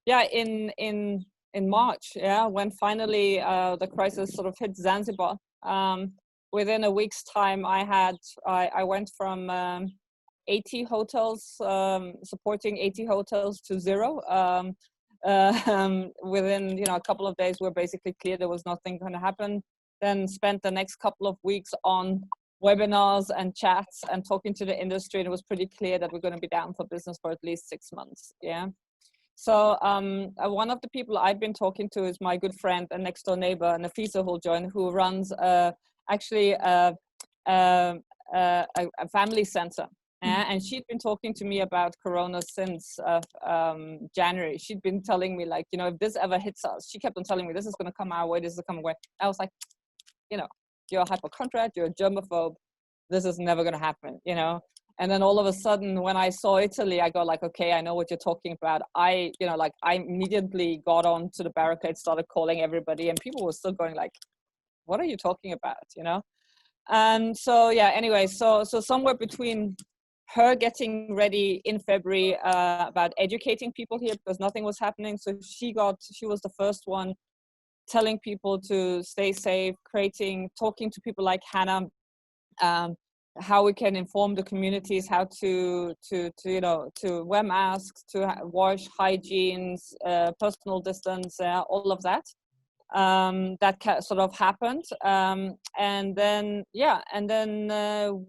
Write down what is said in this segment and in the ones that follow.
Yeah, in March, yeah, when finally the crisis sort of hit Zanzibar. Within a week's time, I went from 80 hotels, supporting 80 hotels to zero. Within a couple of days, we're basically clear there was nothing going to happen. Then spent the next couple of weeks on webinars and chats and talking to the industry, and it was pretty clear that we're going to be down for business for at least 6 months. Yeah. So one of the people I've been talking to is my good friend and next door neighbor, Nafisa, who'll join, who runs actually a family center. And she'd been talking to me about Corona since January. She'd been telling me, like, if this ever hits us, she kept on telling me, this is going to come our way, this is coming away. I was like, you're a hypochondriac, you're a germaphobe, this is never going to happen, And then all of a sudden, when I saw Italy, I go like, okay, I know what you're talking about. I immediately got on to the barricade, started calling everybody, and people were still going like, what are you talking about, And so, yeah, anyway, so somewhere between her getting ready in February about educating people here because nothing was happening. So she was the first one telling people to stay safe, talking to people like Hannah, how we can inform the communities how to wear masks, to wash, hygienes, personal distance, all of that. That sort of happened, and then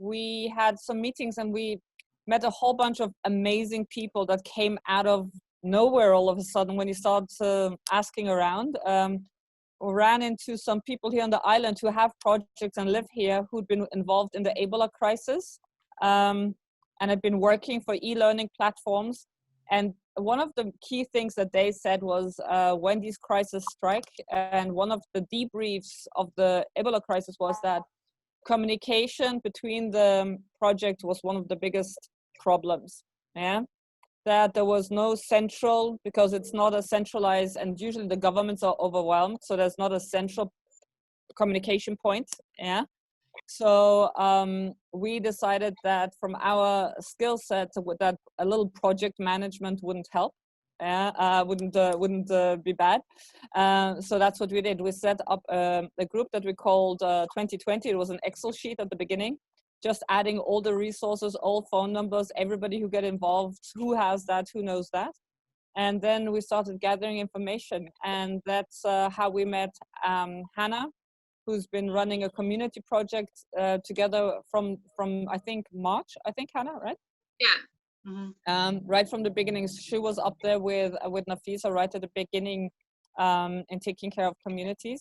we had some meetings, and we met a whole bunch of amazing people that came out of nowhere all of a sudden when you start asking around. Ran into some people here on the island who have projects and live here, who'd been involved in the Ebola crisis, and had been working for e-learning platforms. And one of the key things that they said was when these crises strike, and one of the debriefs of the Ebola crisis was that communication between the project was one of the biggest problems. Yeah. That there was no central, because it's not a centralized, and usually the governments are overwhelmed, so there's not a central communication point. Yeah. So we decided that from our skill set, that a little project management wouldn't help. Wouldn't be bad. So that's what we did. We set up a group that we called 2020. It was an Excel sheet at the beginning, just adding all the resources, all phone numbers, everybody who get involved, who has that, who knows that. And then we started gathering information. And that's how we met Hannah, who's been running a community project together from I think March, Hannah, right? Yeah. Mm-hmm. Right from the beginning. She was up there with Nafisa right at the beginning in taking care of communities.